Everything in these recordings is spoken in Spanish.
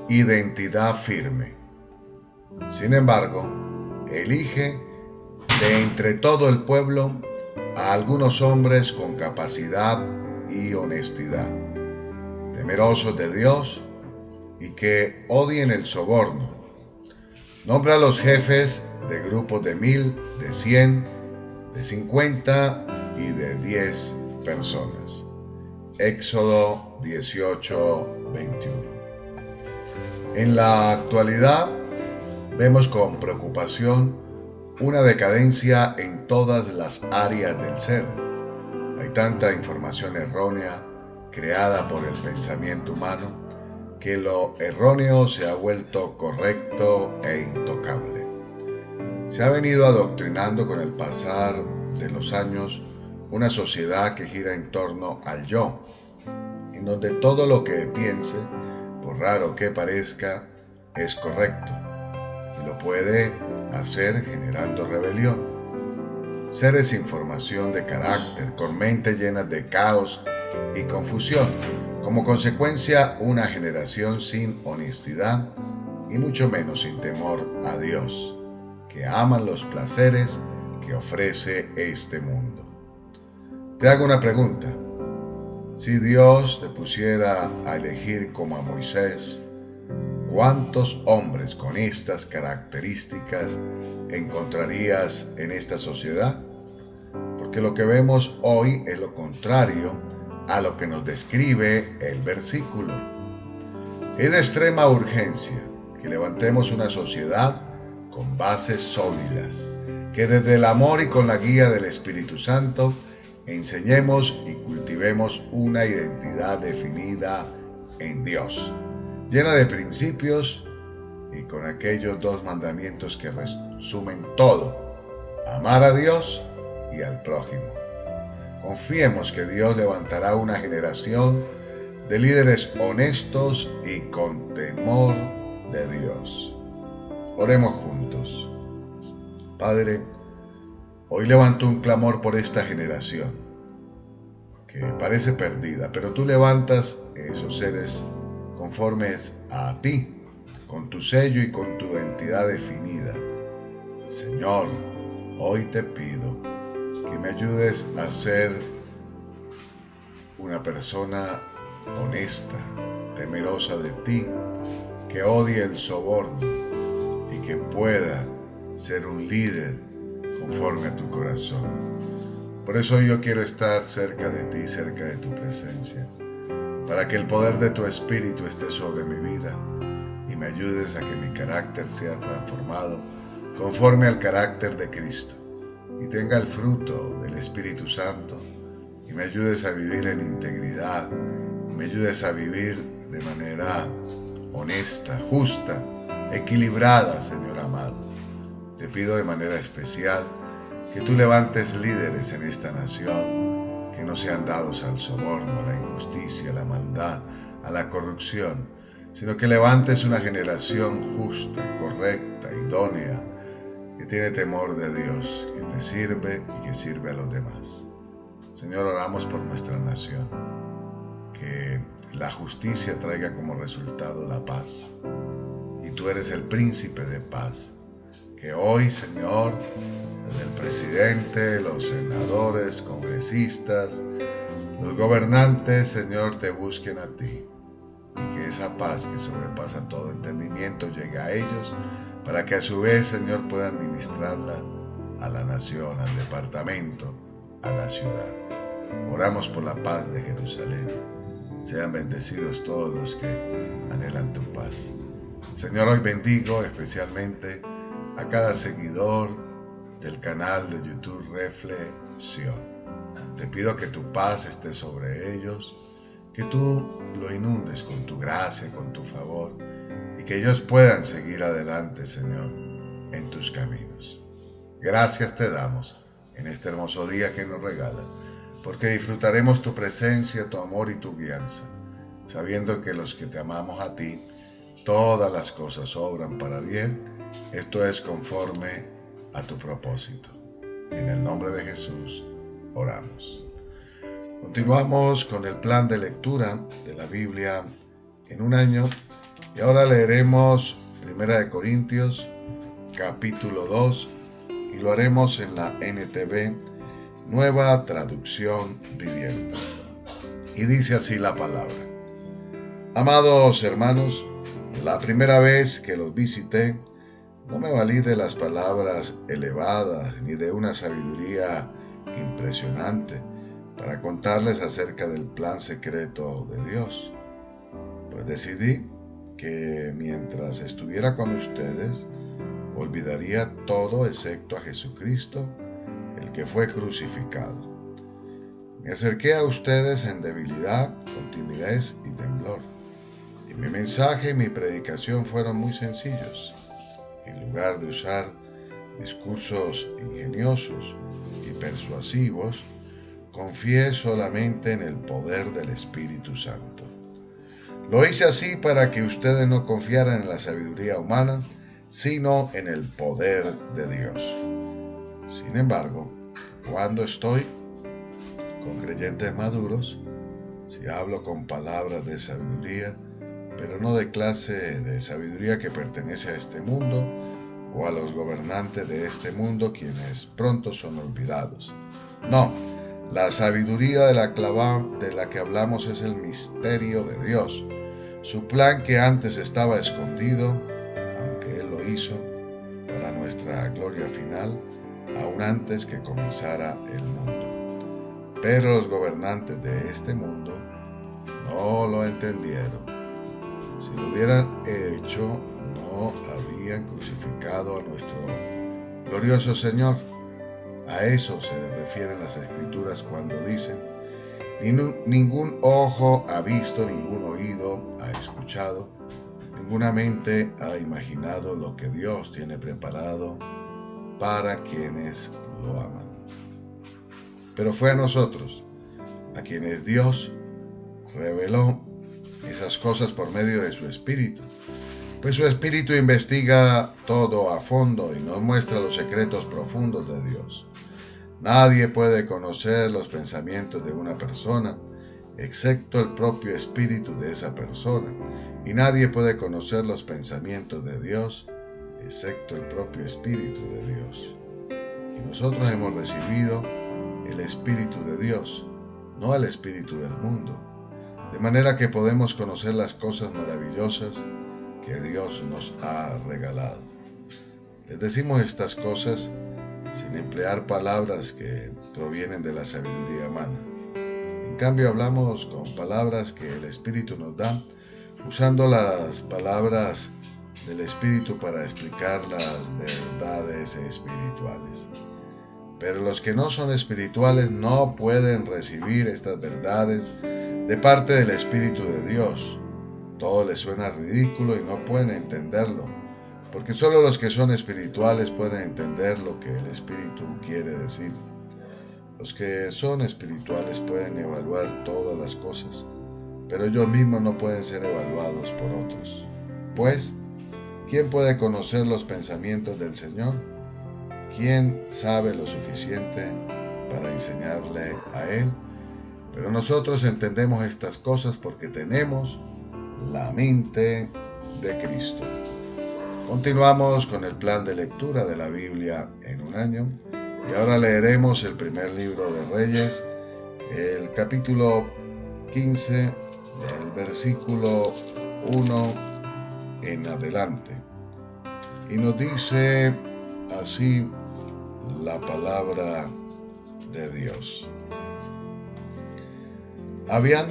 identidad firme. Sin embargo, elige de entre todo el pueblo a algunos hombres con capacidad y honestidad, temerosos de Dios y que odien el soborno. Nombra a los jefes de grupos de 1000, de 100, de 50 y de 10 personas. Éxodo 18:21. En la actualidad vemos con preocupación una decadencia en todas las áreas del ser. Hay tanta información errónea creada por el pensamiento humano que lo erróneo se ha vuelto correcto e intocable. Se ha venido adoctrinando con el pasar de los años una sociedad que gira en torno al yo, en donde todo lo que piense, por raro que parezca, es correcto y lo puede hacer generando rebelión. Seres sin formación de carácter, con mentes llenas de caos y confusión. Como consecuencia, una generación sin honestidad y mucho menos sin temor a Dios, que aman los placeres que ofrece este mundo. Te hago una pregunta. Si Dios te pusiera a elegir como a Moisés, ¿cuántos hombres con estas características encontrarías en esta sociedad? Porque lo que vemos hoy es lo contrario a lo que nos describe el versículo. Es de extrema urgencia que levantemos una sociedad con bases sólidas, que desde el amor y con la guía del Espíritu Santo enseñemos y cultivemos una identidad definida en Dios, llena de principios y con aquellos 2 mandamientos que resumen todo: amar a Dios y al prójimo. Confiemos que Dios levantará una generación de líderes honestos y con temor de Dios. Oremos juntos. Padre, hoy levanto un clamor por esta generación que parece perdida, pero tú levantas esos seres conformes a ti, con tu sello y con tu identidad definida. Señor, hoy te pido que me ayudes a ser una persona honesta, temerosa de ti, que odie el soborno y que pueda ser un líder conforme a tu corazón. Por eso yo quiero estar cerca de ti, cerca de tu presencia, para que el poder de tu Espíritu esté sobre mi vida y me ayudes a que mi carácter sea transformado conforme al carácter de Cristo y tenga el fruto del Espíritu Santo y me ayudes a vivir en integridad, y me ayudes a vivir de manera honesta, justa, equilibrada, Señor amado. Te pido de manera especial que tú levantes líderes en esta nación que no sean dados al soborno, a la injusticia, a la maldad, a la corrupción, sino que levantes una generación justa, correcta, idónea, que tiene temor de Dios, que te sirve y que sirve a los demás. Señor, oramos por nuestra nación, que la justicia traiga como resultado la paz, y tú eres el príncipe de paz. Que hoy, Señor, desde el presidente, los senadores, congresistas, los gobernantes, Señor, te busquen a ti, y que esa paz que sobrepasa todo entendimiento llegue a ellos, para que a su vez, Señor, puedan ministrarla a la nación, al departamento, a la ciudad. Oramos por la paz de Jerusalén. Sean bendecidos todos los que anhelan tu paz. Señor, hoy bendigo especialmente a cada seguidor del canal de YouTube Reflexión. Te pido que tu paz esté sobre ellos, que tú lo inundes con tu gracia, con tu favor, y que ellos puedan seguir adelante, Señor, en tus caminos. Gracias te damos en este hermoso día que nos regala, porque disfrutaremos tu presencia, tu amor y tu guianza, sabiendo que los que te amamos a ti, todas las cosas obran para bien. Esto es conforme a tu propósito. En el nombre de Jesús oramos. Continuamos con el plan de lectura de la Biblia en un año Y ahora leeremos 1 Corintios capítulo 2 y lo haremos en la NTV, Nueva Traducción Viviente. Y dice así la palabra: Amados hermanos, la primera vez que los visité, no me valí de las palabras elevadas ni de una sabiduría impresionante para contarles acerca del plan secreto de Dios, pues decidí que mientras estuviera con ustedes, olvidaría todo excepto a Jesucristo, el que fue crucificado. Me acerqué a ustedes en debilidad, con timidez y temblor, y mi mensaje y mi predicación fueron muy sencillos. En lugar de usar discursos ingeniosos y persuasivos, confié solamente en el poder del Espíritu Santo. Lo hice así para que ustedes no confiaran en la sabiduría humana, sino en el poder de Dios. Sin embargo, cuando estoy con creyentes maduros, si hablo con palabras de sabiduría, pero no de clase de sabiduría que pertenece a este mundo o a los gobernantes de este mundo, quienes pronto son olvidados. No, la sabiduría de la que hablamos es el misterio de Dios, su plan que antes estaba escondido, aunque Él lo hizo para nuestra gloria final, aún antes que comenzara el mundo. Pero los gobernantes de este mundo no lo entendieron. Si lo hubieran hecho, no habrían crucificado a nuestro glorioso Señor. A eso se refieren las Escrituras cuando dicen: ningún ojo ha visto, ningún oído ha escuchado, ninguna mente ha imaginado lo que Dios tiene preparado para quienes lo aman. Pero fue a nosotros, a quienes Dios reveló esas cosas por medio de su Espíritu, pues su Espíritu investiga todo a fondo y nos muestra los secretos profundos de Dios. Nadie puede conocer los pensamientos de una persona, excepto el propio Espíritu de esa persona, y nadie puede conocer los pensamientos de Dios, excepto el propio Espíritu de Dios. Y nosotros hemos recibido el Espíritu de Dios, no el espíritu del mundo, de manera que podemos conocer las cosas maravillosas que Dios nos ha regalado. Les decimos estas cosas sin emplear palabras que provienen de la sabiduría humana. En cambio, hablamos con palabras que el Espíritu nos da, usando las palabras del Espíritu para explicar las verdades espirituales. Pero los que no son espirituales no pueden recibir estas verdades de parte del Espíritu de Dios. Todo les suena ridículo y no pueden entenderlo, porque solo los que son espirituales pueden entender lo que el Espíritu quiere decir. Los que son espirituales pueden evaluar todas las cosas, pero ellos mismos no pueden ser evaluados por otros. Pues, ¿quién puede conocer los pensamientos del Señor? ¿Quién sabe lo suficiente para enseñarle a Él? Pero nosotros entendemos estas cosas porque tenemos la mente de Cristo. Continuamos con el plan de lectura de la Biblia en un año y ahora leeremos el primer libro de Reyes, el capítulo 15, del versículo 1 en adelante. Y nos dice así la palabra de Dios. Abián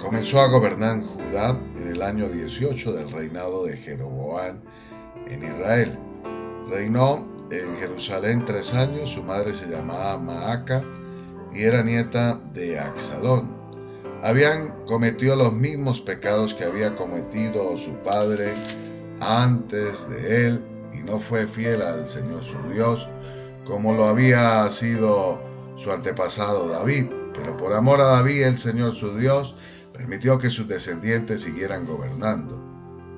comenzó a gobernar en Judá en el año 18 del reinado de Jeroboam en Israel. Reinó en Jerusalén 3 años. Su madre se llamaba Maaca y era nieta de Absalón. Abián cometió los mismos pecados que había cometido su padre antes de él y no fue fiel al Señor su Dios, como lo había sido su antepasado David. Pero por amor a David, el Señor su Dios permitió que sus descendientes siguieran gobernando,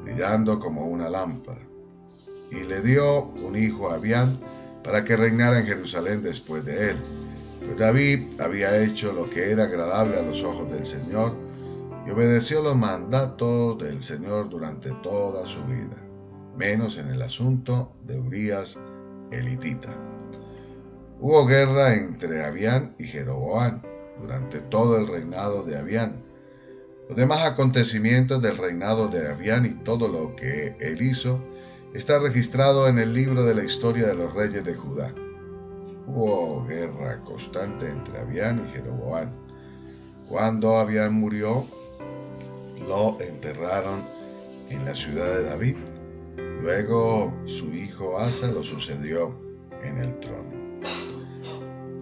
brillando como una lámpara. Y le dio un hijo a Abián para que reinara en Jerusalén después de él. Pues David había hecho lo que era agradable a los ojos del Señor, y obedeció los mandatos del Señor durante toda su vida, menos en el asunto de Urías elitita. Hubo guerra entre Abián y Jeroboam durante todo el reinado de Abián. Los demás acontecimientos del reinado de Abián y todo lo que él hizo está registrado en el libro de la historia de los reyes de Judá. Hubo guerra constante entre Abián y Jeroboam. Cuando Abián murió, lo enterraron en la ciudad de David. Luego su hijo Asa lo sucedió en el trono.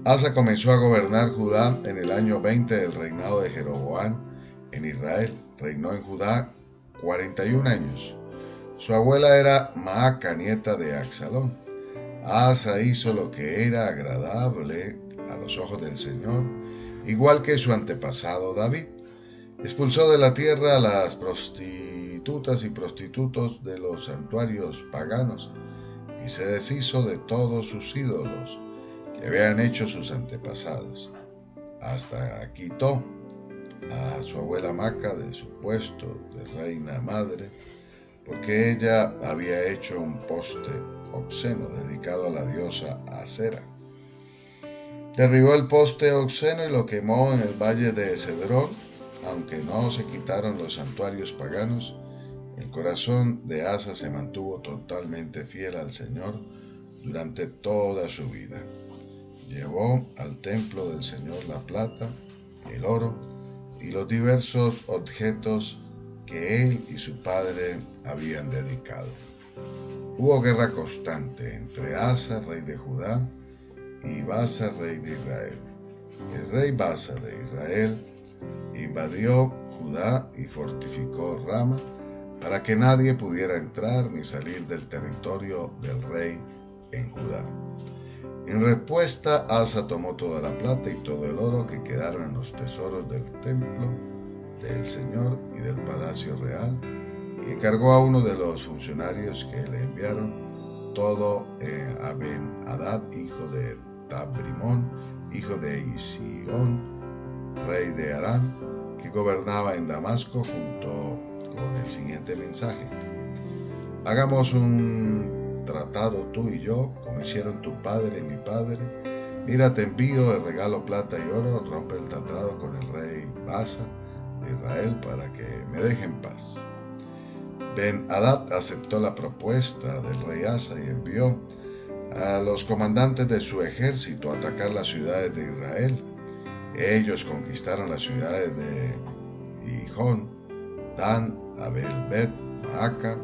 Asa comenzó a gobernar Judá en el año 20 del reinado de Jeroboam en Israel. Reinó en Judá 41 años. Su abuela era Maaca, nieta de Absalón. Asa hizo lo que era agradable a los ojos del Señor, igual que su antepasado David. Expulsó de la tierra a las prostitutas y prostitutos de los santuarios paganos y se deshizo de todos sus ídolos que habían hecho sus antepasados. Hasta quitó a su abuela Maaca de su puesto de reina madre, porque ella había hecho un poste obsceno dedicado a la diosa Acera. Derribó el poste obsceno y lo quemó en el valle de Cedrón. Aunque no se quitaron los santuarios paganos, el corazón de Asa se mantuvo totalmente fiel al Señor durante toda su vida. Llevó al templo del Señor la plata, el oro y los diversos objetos que él y su padre habían dedicado. Hubo guerra constante entre Asa, rey de Judá, y Baasa, rey de Israel. El rey Baasa de Israel invadió Judá y fortificó Rama para que nadie pudiera entrar ni salir del territorio del rey en Judá. En respuesta, Asa tomó toda la plata y todo el oro que quedaron en los tesoros del templo del Señor y del palacio real, y encargó a uno de los funcionarios que le enviaron todo a Ben-Hadad, hijo de Tabrimón, hijo de Isión, rey de Aram, que gobernaba en Damasco, junto con el siguiente mensaje: hagamos un tratado tú y yo, como hicieron tu padre y mi padre. Mira, te envío el regalo plata y oro, rompe el tratado con el rey Baasa de Israel para que me deje en paz. Ben-Hadad aceptó la propuesta del rey Asa y envió a los comandantes de su ejército a atacar las ciudades de Israel. Ellos conquistaron las ciudades de Gihón, Dan, Abel-Bet, Maaca,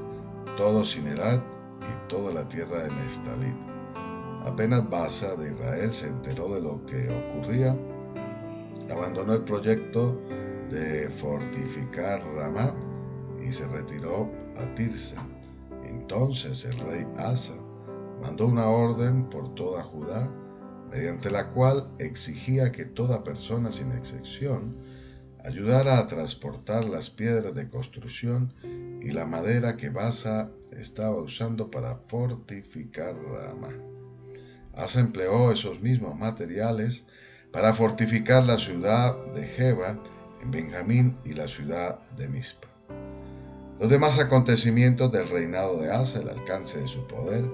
todo Sinerat y toda la tierra de Neftalí. Apenas Baasa de Israel se enteró de lo que ocurría, abandonó el proyecto de fortificar Ramá y se retiró a Tirsa. Entonces el rey Asa mandó una orden por toda Judá, mediante la cual exigía que toda persona, sin excepción, ayudara a transportar las piedras de construcción y la madera que Baasa estaba usando para fortificar Ramá. Asa empleó esos mismos materiales para fortificar la ciudad de Geba en Benjamín y la ciudad de Mizpa. Los demás acontecimientos del reinado de Asa, el alcance de su poder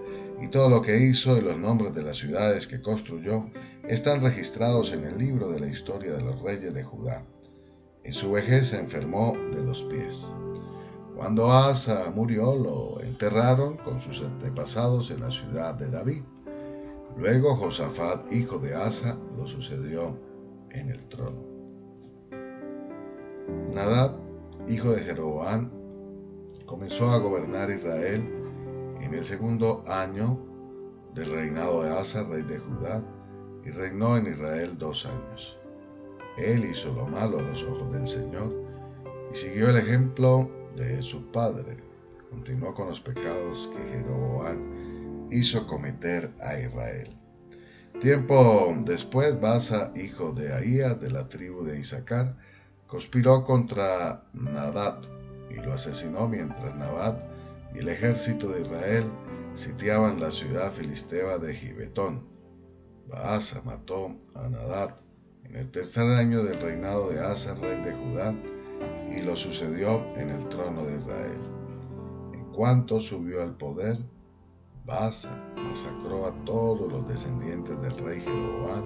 y todo lo que hizo y los nombres de las ciudades que construyó están registrados en el libro de la historia de los reyes de Judá. En su vejez se enfermó de los pies. Cuando Asa murió, lo enterraron con sus antepasados en la ciudad de David. Luego Josafat, hijo de Asa, lo sucedió en el trono. Nadab, hijo de Jeroboam, comenzó a gobernar Israel en el segundo año del reinado de Asa, rey de Judá, y reinó en Israel 2 años. Él hizo lo malo a los ojos del Señor y siguió el ejemplo de su padre. Continuó con los pecados que Jeroboam hizo cometer a Israel. Tiempo después, Baasa, hijo de Ahía, de la tribu de Isaacar, conspiró contra Nadab y lo asesinó mientras Nabat y el ejército de Israel sitiaban la ciudad filistea de Gibetón. Baasa mató a Nadab en el tercer año del reinado de Asa, rey de Judá, y lo sucedió en el trono de Israel. En cuanto subió al poder, Baasa masacró a todos los descendientes del rey Jeroboam,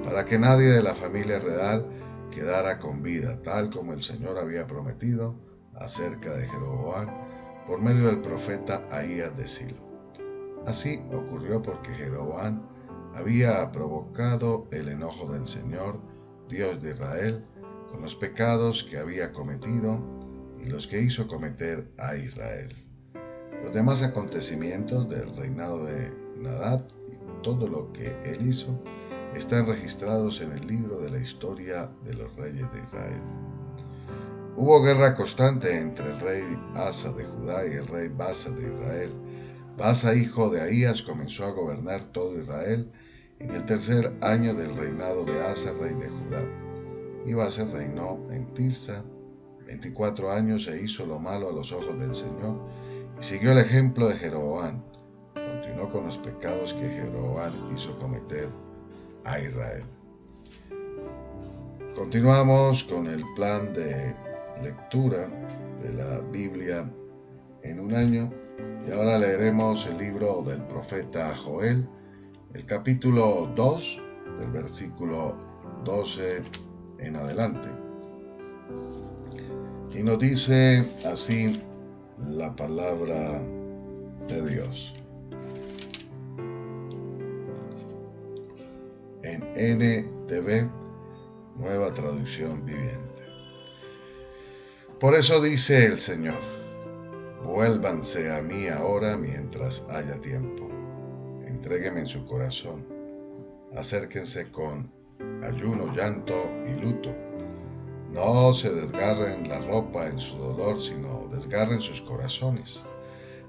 para que nadie de la familia real quedara con vida, tal como el Señor había prometido acerca de Jeroboam por medio del profeta Ahías de Silo. Así ocurrió porque Jeroboam había provocado el enojo del Señor, Dios de Israel, con los pecados que había cometido y los que hizo cometer a Israel. Los demás acontecimientos del reinado de Nadab y todo lo que él hizo están registrados en el libro de la historia de los reyes de Israel. Hubo guerra constante entre el rey Asa de Judá y el rey Baasa de Israel. Baasa, hijo de Ahías, comenzó a gobernar todo Israel en el tercer año del reinado de Asa, rey de Judá. Y Baasa reinó en Tirsa 24 años e hizo lo malo a los ojos del Señor, y siguió el ejemplo de Jeroboam. Continuó con los pecados que Jeroboam hizo cometer a Israel. Continuamos con el plan de lectura de la Biblia en un año, y ahora leeremos el libro del profeta Joel, el capítulo 2, del versículo 12 en adelante. Y nos dice así la palabra de Dios. En NTV, Nueva Traducción Viviente. Por eso dice el Señor: vuélvanse a mí ahora mientras haya tiempo. Entréguenme en su corazón. Acérquense con ayuno, llanto y luto. No se desgarren la ropa en su dolor, sino desgarren sus corazones.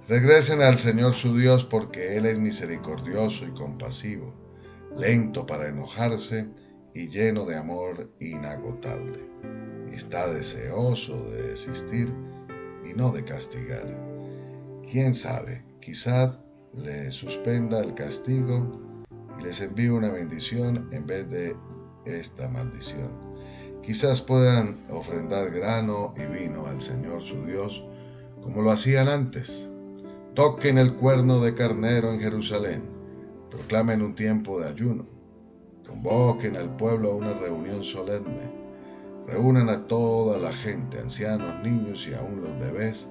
Regresen al Señor su Dios, porque Él es misericordioso y compasivo, lento para enojarse y lleno de amor inagotable. Está deseoso de desistir y no de castigar. ¿Quién sabe? Quizás le suspenda el castigo y les envíe una bendición en vez de esta maldición. Quizás puedan ofrendar grano y vino al Señor su Dios, como lo hacían antes. Toquen el cuerno de carnero en Jerusalén, proclamen un tiempo de ayuno, convoquen al pueblo a una reunión solemne, reúnan a toda la gente, ancianos, niños y aún los bebés,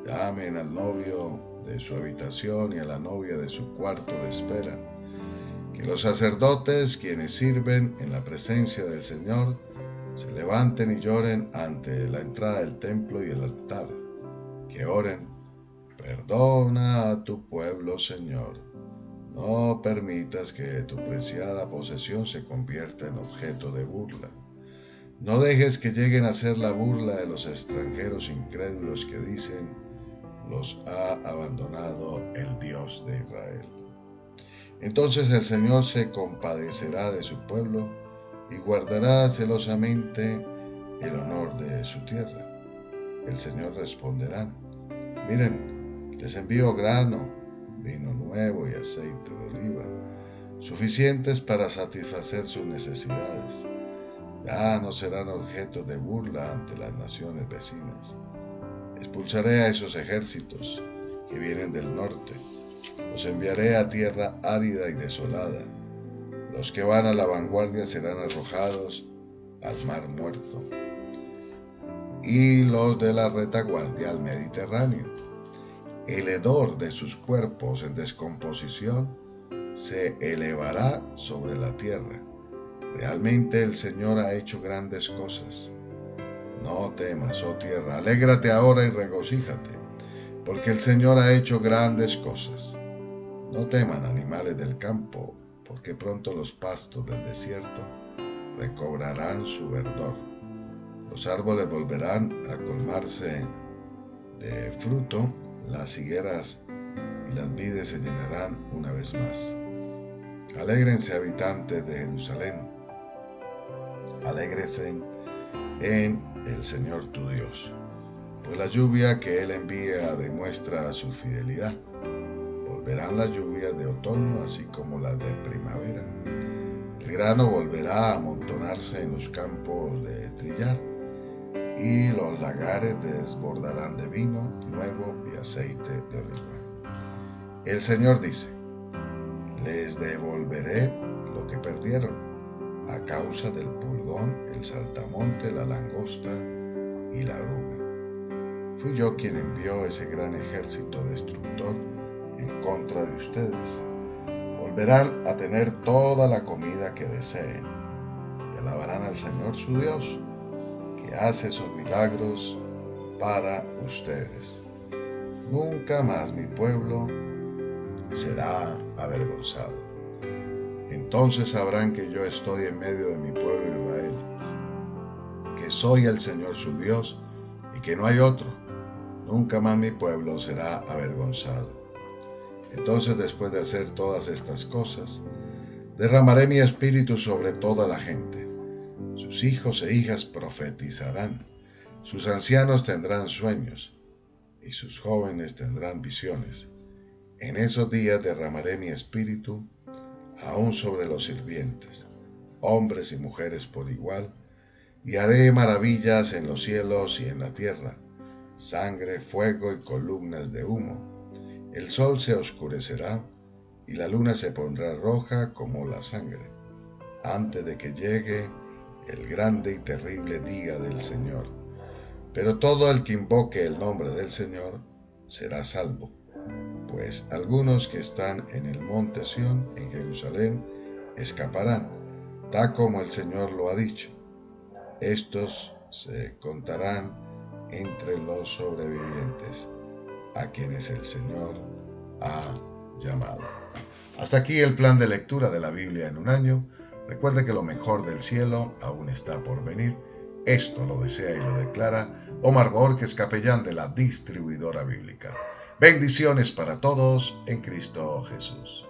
llamen al novio de su habitación y a la novia de su cuarto de espera. Que los sacerdotes, quienes sirven en la presencia del Señor, se levanten y lloren ante la entrada del templo y el altar. Que oren: perdona a tu pueblo, Señor. No permitas que tu preciada posesión se convierta en objeto de burla. No dejes que lleguen a ser la burla de los extranjeros incrédulos que dicen: los ha abandonado el Dios de Israel. Entonces el Señor se compadecerá de su pueblo y guardará celosamente el honor de su tierra. El Señor responderá: miren, les envío grano, vino nuevo y aceite de oliva, suficientes para satisfacer sus necesidades. Ya no serán objeto de burla ante las naciones vecinas. Expulsaré a esos ejércitos que vienen del norte. Los enviaré a tierra árida y desolada. Los que van a la vanguardia serán arrojados al mar muerto, y los de la retaguardia al Mediterráneo. El hedor de sus cuerpos en descomposición se elevará sobre la tierra. Realmente el Señor ha hecho grandes cosas. No temas, oh tierra, alégrate ahora y regocíjate, porque el Señor ha hecho grandes cosas. No teman, animales del campo, porque pronto los pastos del desierto recobrarán su verdor. Los árboles volverán a colmarse de fruto, las higueras y las vides se llenarán una vez más. Alégrense, habitantes de Jerusalén, alégrense en el Señor tu Dios, pues la lluvia que Él envía demuestra su fidelidad. Volverán las lluvias de otoño, así como las de primavera. El grano volverá a amontonarse en los campos de trillar, y los lagares desbordarán de vino nuevo y aceite de oliva. El Señor dice: les devolveré lo que perdieron a causa del pulgón, el saltamonte, la langosta y la oruga. Fui yo quien envió ese gran ejército destructor en contra de ustedes. Volverán a tener toda la comida que deseen y alabarán al Señor su Dios, que hace esos milagros para ustedes. Nunca más mi pueblo será avergonzado. Entonces sabrán que yo estoy en medio de mi pueblo Israel, que soy el Señor su Dios y que no hay otro. Nunca más mi pueblo será avergonzado. Entonces, después de hacer todas estas cosas, derramaré mi espíritu sobre toda la gente. Sus hijos e hijas profetizarán, sus ancianos tendrán sueños y sus jóvenes tendrán visiones. En esos días derramaré mi espíritu aún sobre los sirvientes, hombres y mujeres por igual, y haré maravillas en los cielos y en la tierra, sangre, fuego y columnas de humo. El sol se oscurecerá y la luna se pondrá roja como la sangre, antes de que llegue el grande y terrible día del Señor. Pero todo el que invoque el nombre del Señor será salvo. Pues algunos que están en el monte Sión, en Jerusalén, escaparán, tal como el Señor lo ha dicho. Estos se contarán entre los sobrevivientes, a quienes el Señor ha llamado. Hasta aquí el plan de lectura de la Biblia en un año. Recuerde que lo mejor del cielo aún está por venir. Esto lo desea y lo declara Omar Borges, capellán de la Distribuidora Bíblica. Bendiciones para todos en Cristo Jesús.